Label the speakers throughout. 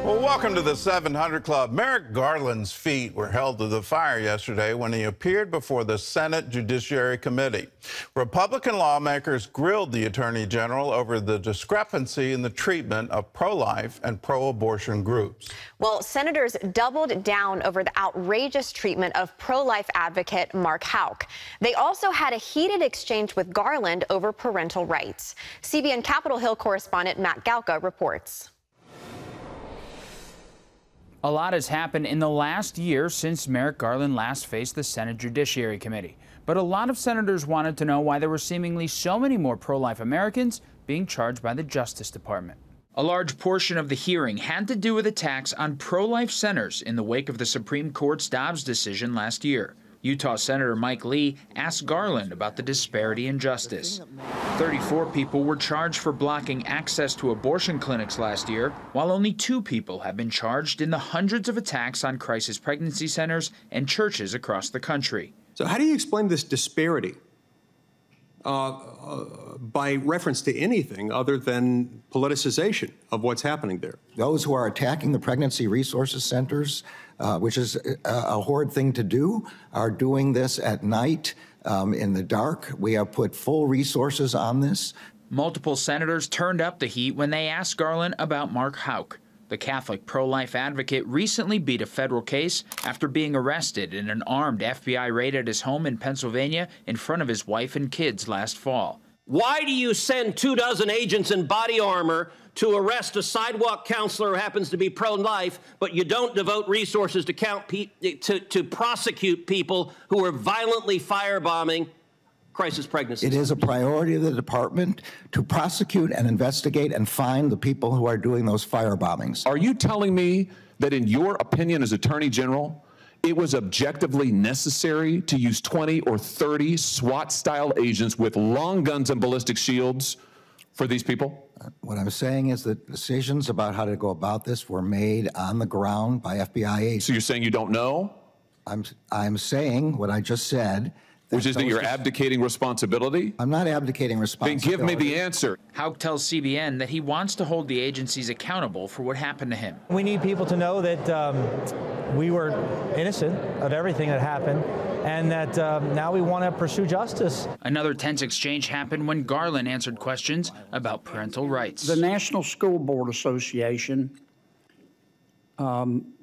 Speaker 1: Well, welcome to the 700 Club. Merrick Garland's feet were held to the fire yesterday when he appeared before the Senate Judiciary Committee. Republican lawmakers grilled the Attorney General over the discrepancy in the treatment of pro-life and pro-abortion groups.
Speaker 2: Well, senators doubled down over the outrageous treatment of pro-life advocate Mark Houck. They also had a heated exchange with Garland over parental rights. CBN Capitol Hill correspondent Matt Galka reports.
Speaker 3: A lot has happened in the last year since Merrick Garland last faced the Senate Judiciary Committee. But a lot of senators wanted to know why there were seemingly so many more pro-life Americans being charged by the Justice Department. A large portion of the hearing had to do with attacks on pro-life centers in the wake of the Supreme Court's Dobbs decision last year. Utah Senator Mike Lee asked Garland about the disparity in justice. 34 people were charged for blocking access to abortion clinics last year, while only 2 people have been charged in the hundreds of attacks on crisis pregnancy centers and churches across the country.
Speaker 4: So how do you explain this disparity by reference to anything other than politicization of what's happening there?
Speaker 5: Those who are attacking the pregnancy resources centers, which is a horrid thing to do, are doing this at night in the dark. We have put full resources on this.
Speaker 3: Multiple senators turned up the heat when they asked Garland about Mark Houck. The Catholic pro-life advocate recently beat a federal case after being arrested in an armed FBI raid at his home in Pennsylvania in front of his wife and kids last fall.
Speaker 6: Why do you send 24 agents in body armor to arrest a sidewalk counselor who happens to be pro-life, but you don't devote resources to prosecute people who are violently firebombing crisis pregnancies?
Speaker 5: It is a priority of the department to prosecute and investigate and find the people who are doing those firebombings.
Speaker 7: Are you telling me that in your opinion as Attorney General, it was objectively necessary to use 20 or 30 SWAT-style agents with long guns and ballistic shields for these people?
Speaker 5: What I'm saying is that decisions about how to go about this were made on the ground by FBI agents.
Speaker 7: So you're saying you don't know?
Speaker 5: I'm saying what I just said.
Speaker 7: Which is that you're abdicating responsibility?
Speaker 5: I'm not abdicating responsibility.
Speaker 7: Then give me the answer.
Speaker 3: Houck tells CBN that he wants to hold the agencies accountable for what happened to him.
Speaker 8: We need people to know that we were innocent of everything that happened, and that now we want to pursue justice.
Speaker 3: Another tense exchange happened when Garland answered questions about parental rights.
Speaker 9: The National School Board Association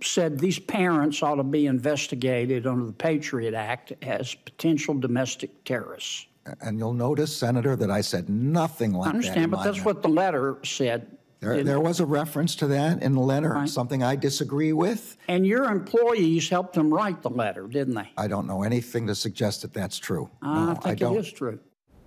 Speaker 9: said these parents ought to be investigated under the Patriot Act as potential domestic terrorists.
Speaker 5: And you'll notice, Senator, that I said nothing like that.
Speaker 9: I understand, but that's what the letter said.
Speaker 5: There was a reference to that in the letter,
Speaker 9: right.
Speaker 5: Something I disagree with.
Speaker 9: And your employees helped them write the letter, didn't they?
Speaker 5: I don't know anything to suggest that that's true.
Speaker 9: I think it is true.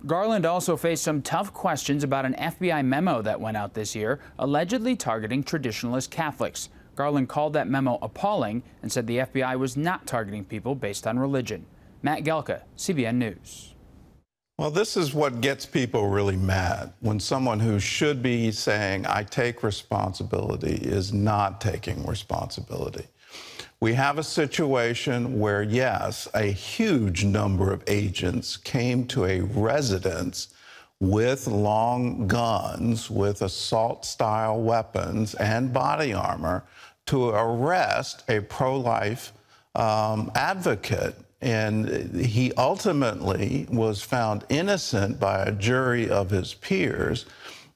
Speaker 3: Garland also faced some tough questions about an FBI memo that went out this year, allegedly targeting traditionalist Catholics. Garland called that memo appalling and said the FBI was not targeting people based on religion. Matt Galka, CBN News.
Speaker 1: Well, this is what gets people really mad, when someone who should be saying, I take responsibility, is not taking responsibility. We have a situation where, yes, a huge number of agents came to a residence with long guns, with assault-style weapons and body armor to arrest a pro-life advocate. And he ultimately was found innocent by a jury of his peers.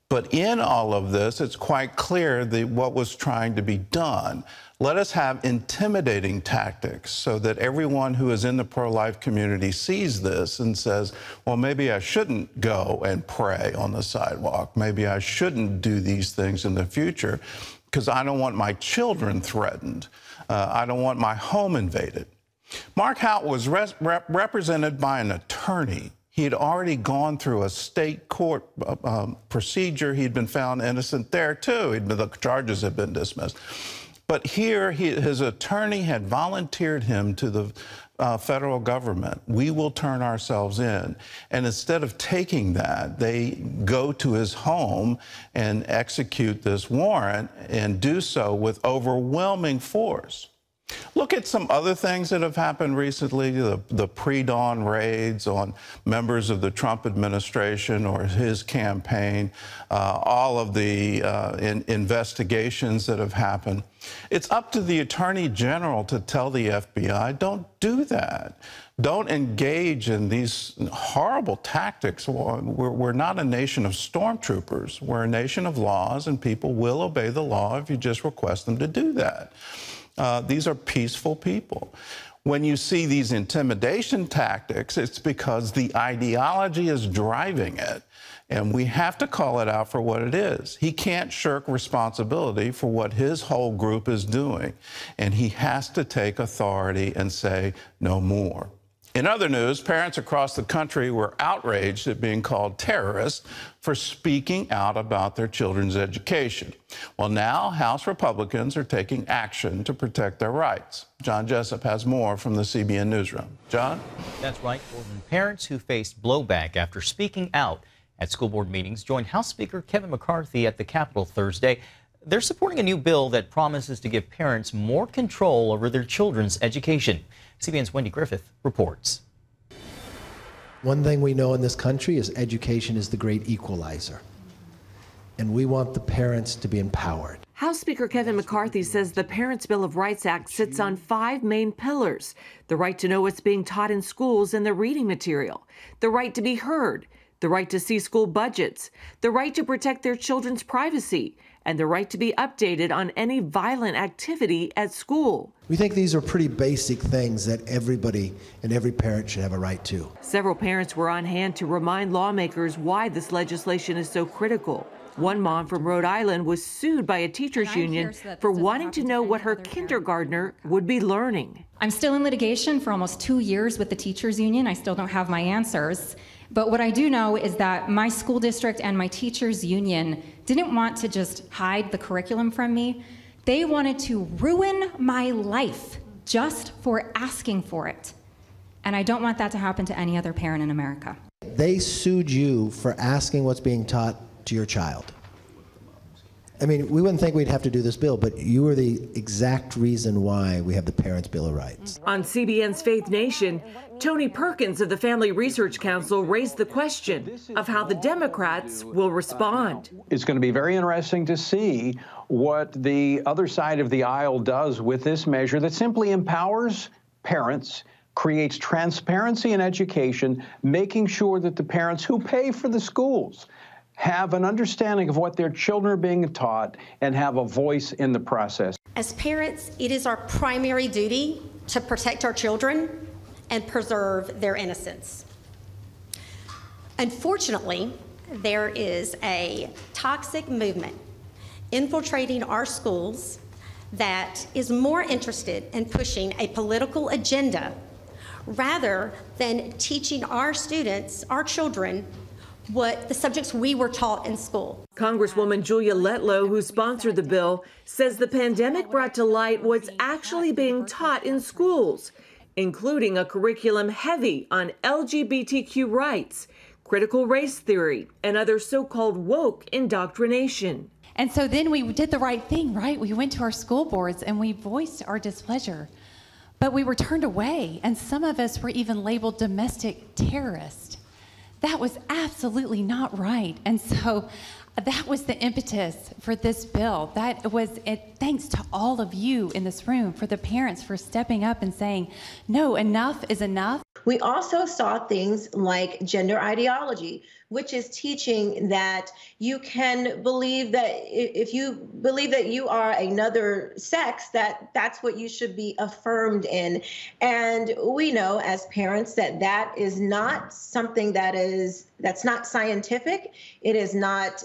Speaker 1: But in all of this, it's quite clear what was trying to be done. Let us have intimidating tactics so that everyone who is in the pro-life community sees this and says, well, maybe I shouldn't go and pray on the sidewalk. Maybe I shouldn't do these things in the future because I don't want my children threatened. I don't want my home invaded. Mark Houck was represented by an attorney. He had already gone through a state court procedure. He'd been found innocent there, too. The charges had been dismissed. But here, his attorney had volunteered him to the federal government. We will turn ourselves in. And instead of taking that, they go to his home and execute this warrant and do so with overwhelming force. Look at some other things that have happened recently, the pre-dawn raids on members of the Trump administration or his campaign, all of the investigations that have happened. It's up to the Attorney General to tell the FBI, don't do that. Don't engage in these horrible tactics. We're not a nation of stormtroopers. We're a nation of laws, and people will obey the law if you just request them to do that. These are peaceful people. When you see these intimidation tactics, it's because the ideology is driving it, and we have to call it out for what it is. He can't shirk responsibility for what his whole group is doing, and he has to take authority and say no more. In other news, parents across the country were outraged at being called terrorists for speaking out about their children's education. Well, now House Republicans are taking action to protect their rights. John Jessup has more from the CBN Newsroom. John?
Speaker 10: That's right, Gordon. Parents who faced blowback after speaking out at school board meetings joined House Speaker Kevin McCarthy at the Capitol Thursday. They're supporting a new bill that promises to give parents more control over their children's education. CBN's Wendy Griffith reports.
Speaker 11: One thing we know in this country is education is the great equalizer. And we want the parents to be empowered.
Speaker 12: House Speaker Kevin McCarthy says the Parents' Bill of Rights Act sits on 5 main pillars: the right to know what's being taught in schools and the reading material, the right to be heard, the right to see school budgets, the right to protect their children's privacy, and the right to be updated on any violent activity at school.
Speaker 11: We think these are pretty basic things that everybody and every parent should have a right to.
Speaker 12: Several parents were on hand to remind lawmakers why this legislation is so critical. One mom from Rhode Island was sued by a teachers union for wanting to know what her kindergartner would be learning.
Speaker 13: I'm still in litigation for almost 2 years with the teachers union. I still don't have my answers. But what I do know is that my school district and my teachers union didn't want to just hide the curriculum from me. They wanted to ruin my life just for asking for it. And I don't want that to happen to any other parent in America.
Speaker 11: They sued you for asking what's being taught to your child. I mean, we wouldn't think we'd have to do this bill, but you are the exact reason why we have the Parents' Bill of Rights.
Speaker 12: On CBN's Faith Nation, Tony Perkins of the Family Research Council raised the question of how the Democrats will respond.
Speaker 14: It's going to be very interesting to see what the other side of the aisle does with this measure that simply empowers parents, creates transparency in education, making sure that the parents who pay for the schools have an understanding of what their children are being taught and have a voice in the process.
Speaker 15: As parents, it is our primary duty to protect our children and preserve their innocence. Unfortunately, there is a toxic movement infiltrating our schools that is more interested in pushing a political agenda rather than teaching our students, our children, what the subjects we were taught in school.
Speaker 12: Congresswoman Julia Letlow, who sponsored the bill, says the pandemic brought to light what's actually being taught in schools, including a curriculum heavy on LGBTQ rights, critical race theory, and other so-called woke indoctrination.
Speaker 16: And so then we did the right thing, right? We went to our school boards and we voiced our displeasure, but we were turned away, and some of us were even labeled domestic terrorists. That was absolutely not right. And so that was the impetus for this bill. That was it. Thanks to all of you in this room, for the parents for stepping up and saying, no, enough is enough.
Speaker 17: We also saw things like gender ideology, which is teaching that you can believe that if you believe that you are another sex, that's what you should be affirmed in. And we know as parents that that is not something that's not scientific. It is not,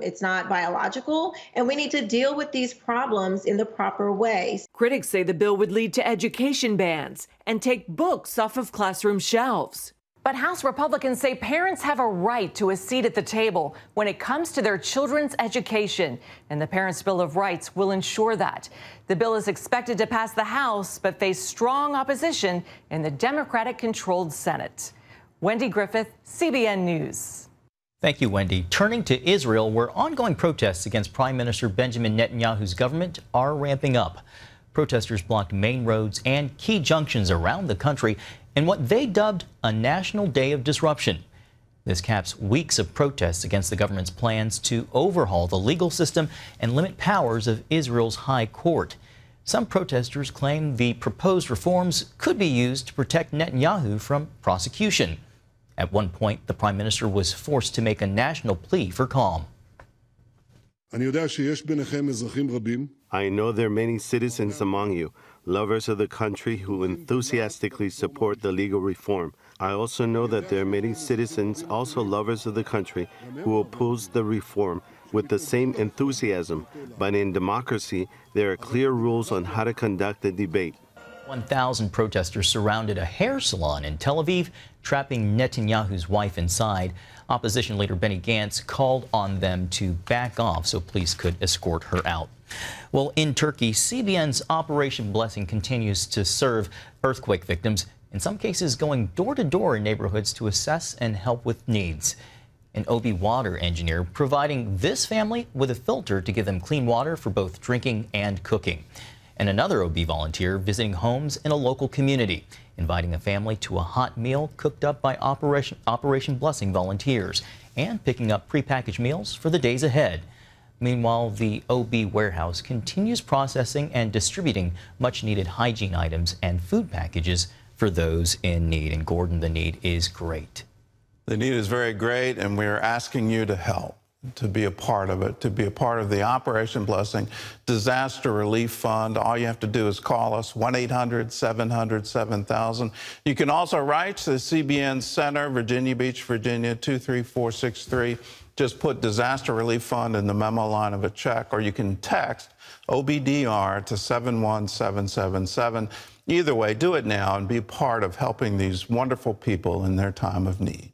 Speaker 17: it's not biological. And we need to deal with these problems in the proper way.
Speaker 12: Critics say the bill would lead to education bans and take books off of classroom shelves. But House Republicans say parents have a right to a seat at the table when it comes to their children's education, and the Parents' Bill of Rights will ensure that. The bill is expected to pass the House, but face strong opposition in the Democratic-controlled Senate. Wendy Griffith, CBN News.
Speaker 10: Thank you, Wendy. Turning to Israel, where ongoing protests against Prime Minister Benjamin Netanyahu's government are ramping up. Protesters blocked main roads and key junctions around the country in what they dubbed a national day of disruption. This caps weeks of protests against the government's plans to overhaul the legal system and limit powers of Israel's high court. Some protesters claim the proposed reforms could be used to protect Netanyahu from prosecution. At one point, the prime minister was forced to make a national plea for calm.
Speaker 18: I know there are many citizens among you, lovers of the country, who enthusiastically support the legal reform. I also know that there are many citizens, also lovers of the country, who oppose the reform with the same enthusiasm. But in democracy, there are clear rules on how to conduct a debate.
Speaker 10: 1,000 protesters surrounded a hair salon in Tel Aviv, trapping Netanyahu's wife inside. Opposition leader Benny Gantz called on them to back off so police could escort her out. Well, in Turkey, CBN's Operation Blessing continues to serve earthquake victims, in some cases going door to door in neighborhoods to assess and help with needs. An OB water engineer providing this family with a filter to give them clean water for both drinking and cooking. And another OB volunteer visiting homes in a local community, inviting a family to a hot meal cooked up by Operation Blessing volunteers, and picking up prepackaged meals for the days ahead. Meanwhile, the OB warehouse continues processing and distributing much-needed hygiene items and food packages for those in need. And Gordon, the need is great.
Speaker 1: The need is very great, and we're asking you to help, to be a part of it, to be a part of the Operation Blessing Disaster Relief Fund. All you have to do is call us, 1-800-700-7000. You can also write to the CBN Center, Virginia Beach, Virginia, 23463. Just put Disaster Relief Fund in the memo line of a check, or you can text OBDR to 71777. Either way, do it now and be part of helping these wonderful people in their time of need.